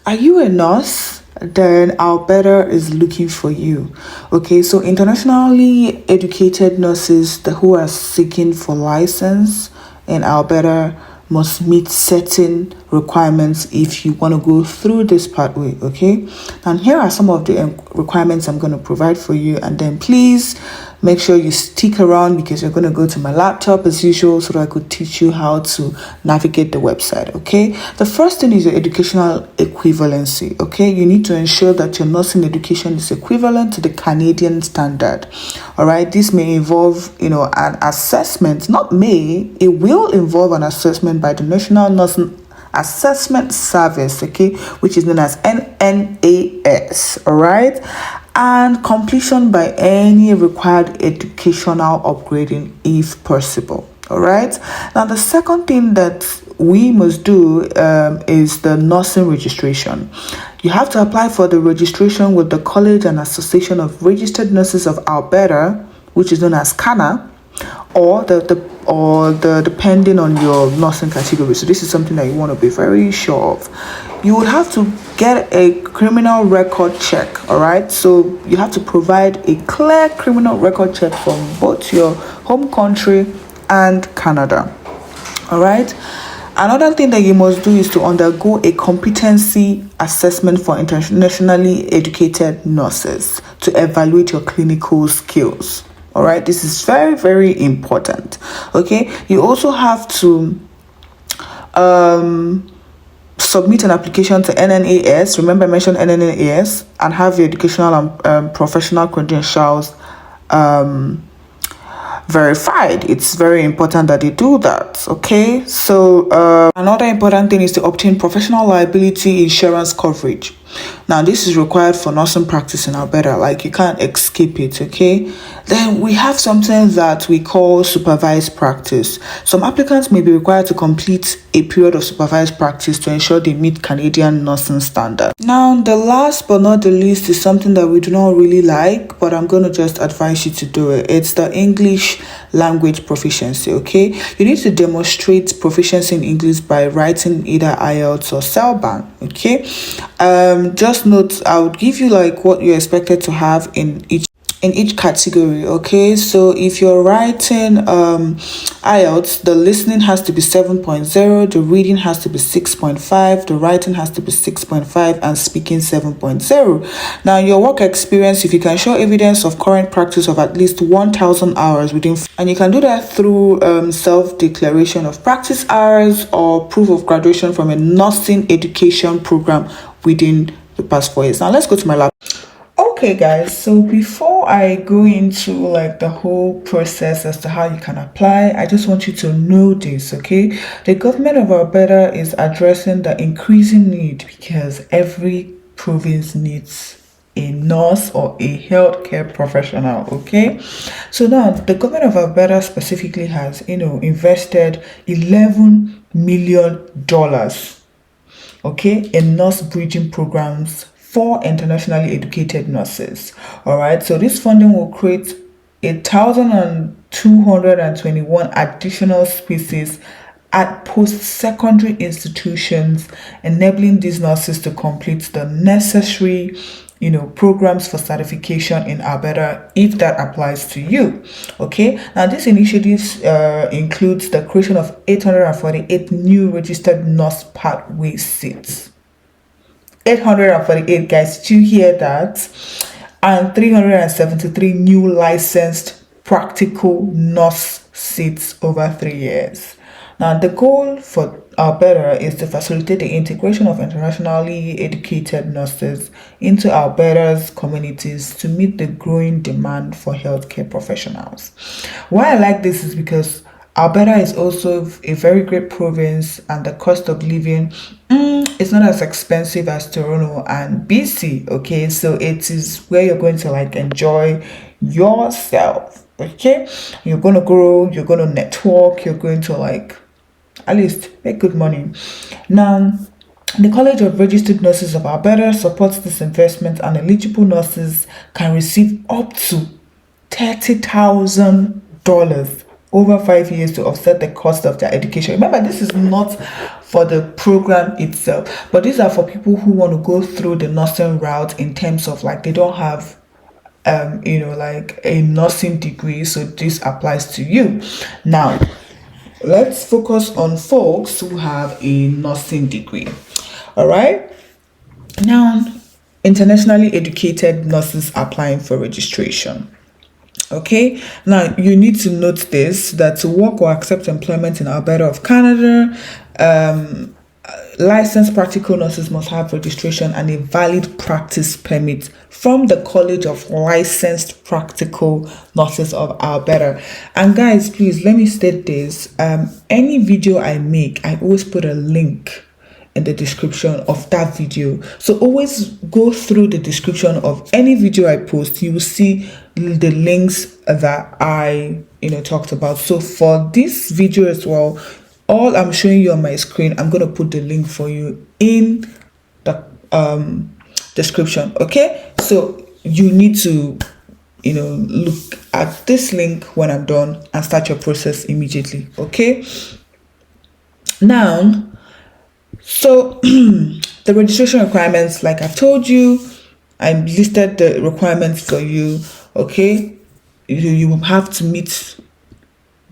Are you a nurse? Then Alberta is looking for you. Okay, so internationally educated nurses who are seeking for license in Alberta must meet certain requirements if you want to go through this pathway. Okay, and here are some of the requirements I'm going to provide for you, and then please make sure you stick around because you're going to go to my laptop as usual so that I could teach you how to navigate the website. Okay, the first thing is your educational equivalency. Okay, you need to ensure that your nursing education is equivalent to the Canadian standard. All right, this may involve an assessment, not may, it will involve an assessment by the National Nursing Assessment Service, okay, which is known as NNAS. All right, and completion by any required educational upgrading if possible. All right, now the second thing that we must do is the nursing registration. You have to apply for the registration with the College and Association of Registered Nurses of Alberta, which is known as CANA, or the depending on your nursing category. So this is something that you want to be very sure of. You would have to get a criminal record check. All right, so you have to provide a clear criminal record check from both your home country and Canada. All right, another thing that you must do is to undergo a competency assessment for internationally educated nurses to evaluate your clinical skills. All right, this is very, very important. Okay, you also have to submit an application to NNAS. Remember, I mentioned NNAS, and have your educational and professional credentials verified. It's very important that they do that. Okay, so another important thing is to obtain professional liability insurance coverage. Now this is required for nursing practice in Alberta, like you can't escape it. Okay, then we have something that we call supervised practice. Some applicants may be required to complete a period of supervised practice to ensure they meet Canadian nursing standards. Now the last but not the least is something that we do not really like, but I'm going to just advise you to do it. It's the English language proficiency. Okay, you need to demonstrate proficiency in English by writing either IELTS or CELBAN. Okay, just note, I would give you like what you're expected to have in each category. Okay, so if you're writing IELTS, the listening has to be 7.0, the reading has to be 6.5, the writing has to be 6.5, and speaking 7.0. Now your work experience, if you can show evidence of current practice of at least 1,000 hours and you can do that through self-declaration of practice hours or proof of graduation from a nursing education program within the past 4 years. Now let's go to my lab. Okay guys, so before I go into like the whole process as to how you can apply, I just want you to know this. Okay, the government of Alberta is addressing the increasing need because every province needs a nurse or a healthcare professional. Okay, so now the government of Alberta specifically has invested $11 million, okay, in nurse bridging programs for internationally educated nurses. All right, so this funding will create 1,221 additional spaces at post-secondary institutions, enabling these nurses to complete the necessary programs for certification in Alberta if that applies to you. Okay, now this initiative includes the creation of 848 new registered nurse pathway seats. 848, guys, did you hear that? And 373 new licensed practical nurse seats over 3 years. Now the goal for Alberta is to facilitate the integration of internationally educated nurses into Alberta's communities to meet the growing demand for healthcare professionals. Why I like this is because Alberta is also a very great province, and the cost of living is not as expensive as Toronto and BC. Okay, so it is where you're going to like enjoy yourself. Okay, you're going to grow, you're going to network, you're going to like at least make good money. Now the College of Registered Nurses of Alberta supports this investment, and eligible nurses can receive up to $30,000 over 5 years to offset the cost of their education. Remember, this is not for the program itself, but these are for people who want to go through the nursing route in terms of like they don't have like a nursing degree, so this applies to you. Now let's focus on folks who have a nursing degree. All right, now internationally educated nurses applying for registration. Okay, now you need to note this, that to work or accept employment in Alberta of Canada, licensed practical nurses must have registration and a valid practice permit from the College of Licensed Practical Nurses of Alberta. And guys, please let me state this, any video I make, I always put a link in the description of that video, so always go through the description of any video I post. You will see the links that I talked about. So for this video as well, all I'm showing you on my screen, I'm going to put the link for you in the description. Okay, so you need to look at this link when I'm done and start your process immediately. Okay, now so the registration requirements, like I've told you, I listed the requirements for you. Okay, you will have to meet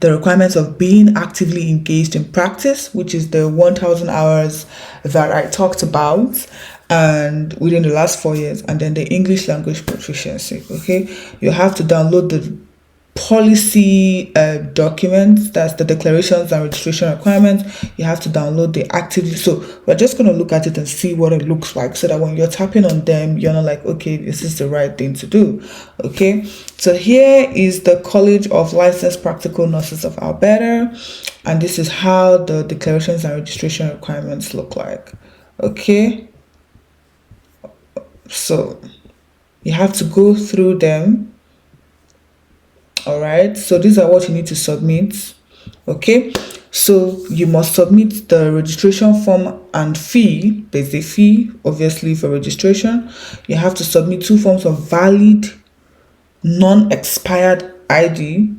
the requirements of being actively engaged in practice, which is the 1,000 hours that I talked about, and within the last 4 years, and then the English language proficiency. Okay, you have to download the policy documents, that's the declarations and registration requirements. You have to download the actively. So we're just going to look at it and see what it looks like, so that when you're tapping on them, you're not like, okay, this is the right thing to do. Okay, so here is the College of Licensed Practical Nurses of Alberta, and this is how the declarations and registration requirements look like. Okay, so you have to go through them. All right, so these are what you need to submit. Okay, so you must submit the registration form and fee. There's a fee obviously for registration. You have to submit 2 forms of valid non-expired ID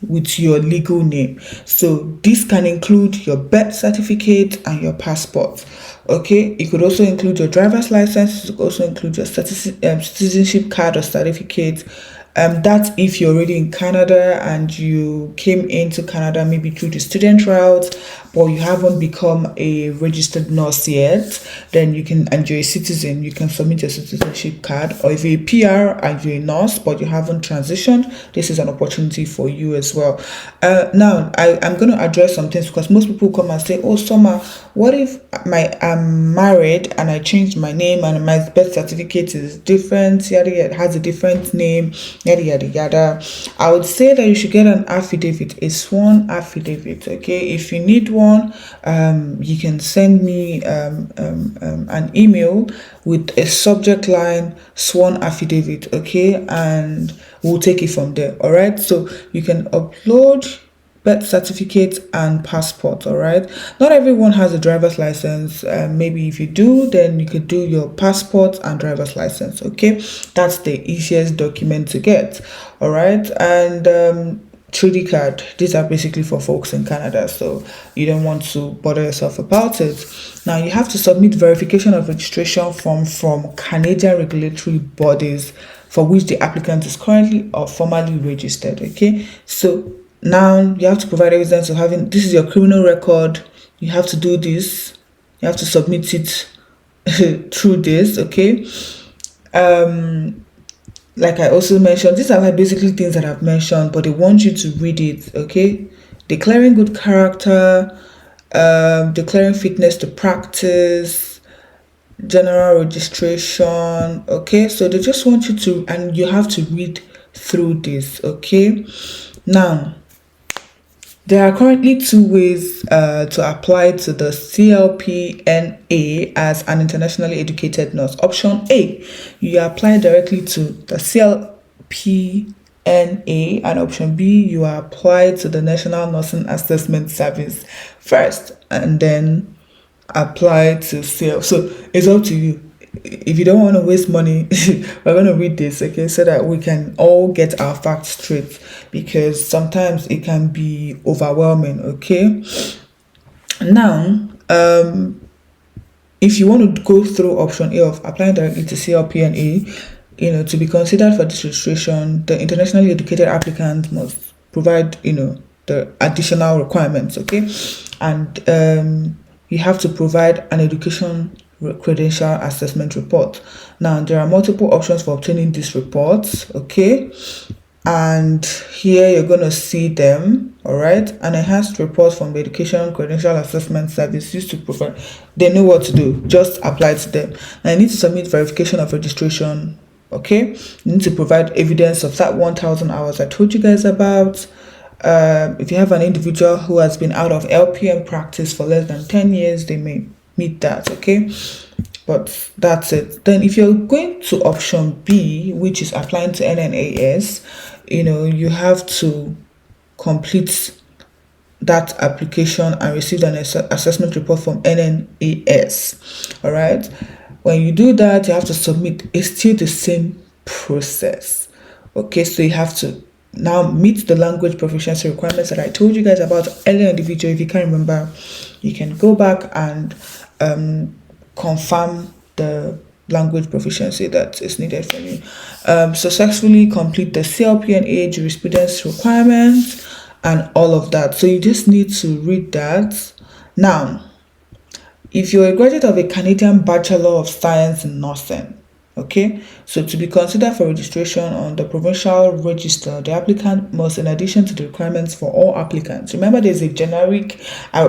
with your legal name. So this can include your birth certificate and your passport. Okay, it could also include your driver's license. It could also include your citizenship card or certificate. That's if you're already in Canada and you came into Canada maybe through the student route, but you haven't become a registered nurse yet, then you can, and you're a citizen, you can submit your citizenship card. Or if you're a PR and you're a nurse but you haven't transitioned, this is an opportunity for you as well. Now I'm going to address some things, because most people come and say, oh Summer, what if I'm married and I changed my name and my birth certificate is different, yada yada, has a different name, yada yada yada? I would say that you should get an affidavit, a sworn affidavit. Okay, if you need one, you can send me an email with a subject line sworn affidavit. Okay, and we'll take it from there. All right, so you can upload birth certificate and passport. All right, not everyone has a driver's license. Maybe if you do, then you could do your passport and driver's license. Okay, that's the easiest document to get. All right, and 3D card, these are basically for folks in Canada, so you don't want to bother yourself about it. Now you have to submit verification of registration form from Canadian regulatory bodies for which the applicant is currently or formerly registered. Okay, so now you have to provide evidence of having, this is your criminal record. You have to do this, you have to submit it through this. Okay, like I also mentioned, these are like basically things that I've mentioned, but they want you to read it. Okay, declaring good character, declaring fitness to practice, general registration. Okay, so they just want you to, and you have to read through this. Okay, now there are currently 2 ways to apply to the CLPNA as an internationally educated nurse. Option A, you apply directly to the CLPNA, and option B, you apply to the National Nursing Assessment Service first and then apply to CL. So it's up to you. if you don't want to waste money, we're going to read this, okay, so that we can all get our facts straight, because sometimes it can be overwhelming, okay? Now, if you want to go through option A of applying directly to CLPNA, to be considered for this registration, the internationally educated applicant must provide, the additional requirements, okay? And you have to provide an education credential assessment report. Now, there are multiple options for obtaining these reports, okay? And here you're going to see them, all right? An enhanced report from the Education Credential Assessment Service used to provide. They know what to do. Just apply to them. Now, you need to submit verification of registration, okay? You need to provide evidence of that 1,000 hours I told you guys about. If you have an individual who has been out of LPM practice for less than 10 years, they may meet that, okay? But that's it. Then if you're going to option B, which is applying to NNAS, you have to complete that application and receive an assessment report from NNAS. All right. When you do that, you have to submit. It's still the same process. Okay, so you have to now meet the language proficiency requirements that I told you guys about earlier in the video. If you can't remember, you can go back and confirm the language proficiency that is needed from you. Successfully complete the CLPNA jurisprudence requirements and all of that. So you just need to read that. Now, if you're a graduate of a Canadian Bachelor of Science in Nursing, okay, so to be considered for registration on the provincial register, the applicant must, in addition to the requirements for all applicants, remember there's a generic,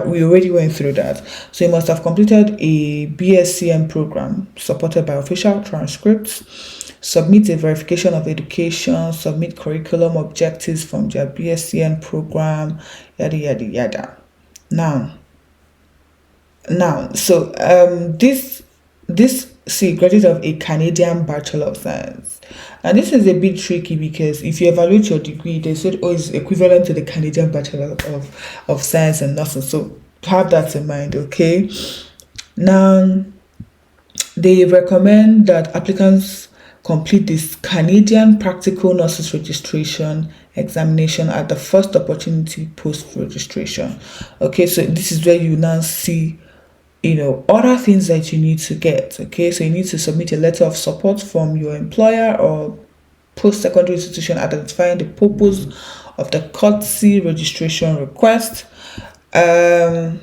we already went through that, so you must have completed a BSCM program supported by official transcripts, submit a verification of education, submit curriculum objectives from their BSCM program, yada yada yada. Now, so this graduate of a Canadian Bachelor of Science. And this is a bit tricky because if you evaluate your degree, they said, it's equivalent to the Canadian Bachelor of Science and Nursing. So have that in mind, okay? Now, they recommend that applicants complete this Canadian Practical Nurses Registration examination at the first opportunity post-registration. Okay, so this is where you now see other things that you need to get, okay? So you need to submit a letter of support from your employer or post-secondary institution identifying the purpose of the courtesy registration request. So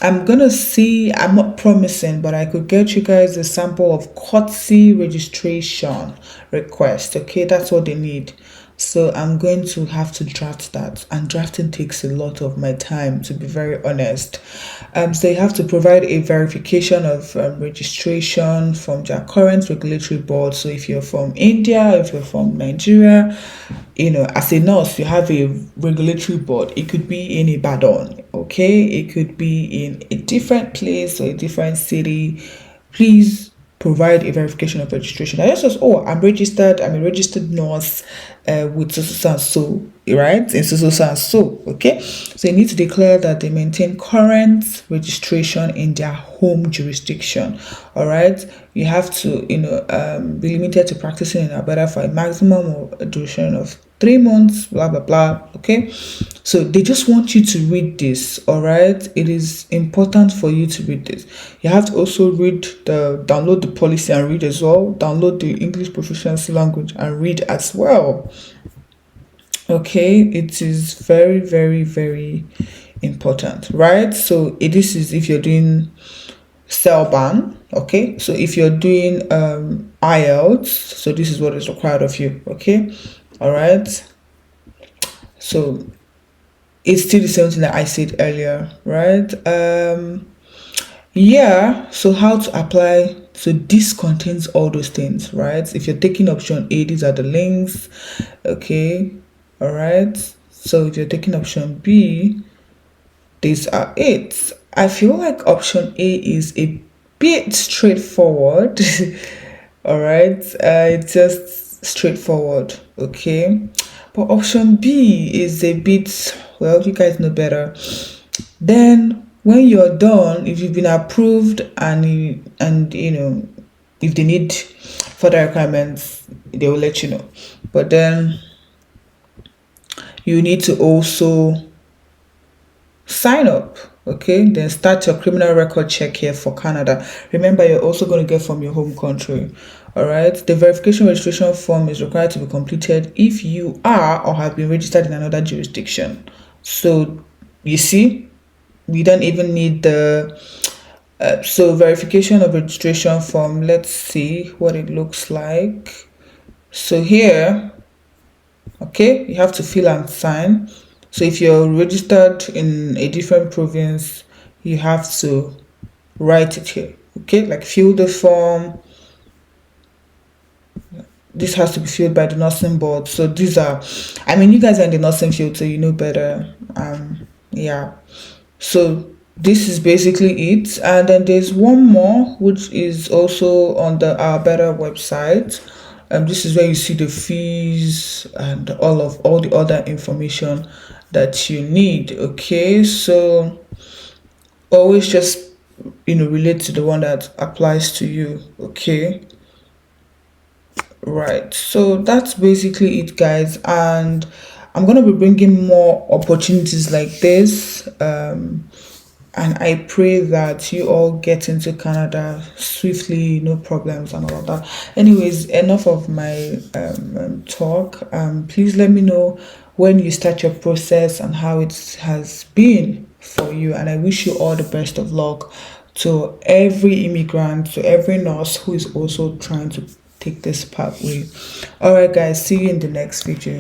I'm not promising, but I could get you guys a sample of courtesy registration request, okay? That's what they need. So I'm going to have to draft that, and drafting takes a lot of my time, to be very honest. So you have to provide a verification of registration from their current regulatory board. So if you're from India, if you're from Nigeria, as a nurse, you have a regulatory board. It could be in Ibadan, okay? It could be in a different place or a different city. Please provide a verification of registration. I just says, I'm a registered nurse with so, right? In so, okay? So you need to declare that they maintain current registration in their home jurisdiction, all right? You have to, be limited to practicing in Alberta for a maximum of a duration of 3 months, blah, blah, blah, okay? So they just want you to read this, all right? It is important for you to read this. You have to also download the policy and read as well. Download the English proficiency language and read as well. Okay, it is very, very, very important, right? So this is if you're doing CELBAN, okay? So if you're doing IELTS, so this is what is required of you, okay? All right, so it's still the same thing that I said earlier, right? So how to apply? So this contains all those things, right? If you're taking option A, these are the links, okay? All right, so if you're taking option B, these are it. I feel like option A is a bit straightforward. All right, it's just straightforward, okay? But option B is a bit, well, you guys know better. Then when you're done, if you've been approved and if they need further requirements, they will let you know. But then you need to also sign up. Okay, then start your criminal record check here for Canada. Remember, you're also going to get from your home country. All right, the verification registration form is required to be completed if you are or have been registered in another jurisdiction. So you see, we don't even need the so verification of registration form. Let's see what it looks like. So here, okay, you have to fill and sign. So if you're registered in a different province, you have to write it here. Okay, like fill the form. This has to be filled by the nursing board. So these are, I mean, you guys are in the nursing field, so you know better. Yeah. So this is basically it. And then there's one more, which is also on the Alberta website. This is where you see the fees and all the other information that you need. Okay, so always just relate to the one that applies to you. Okay, right, so that's basically it, guys, and I'm gonna be bringing more opportunities like this, and I pray that you all get into Canada swiftly, no problems and all of that. Anyways, enough of my talk. Please let me know when you start your process and how it has been for you. And I wish you all the best of luck, to every immigrant, to every nurse who is also trying to take this pathway. All right, guys, see you in the next video.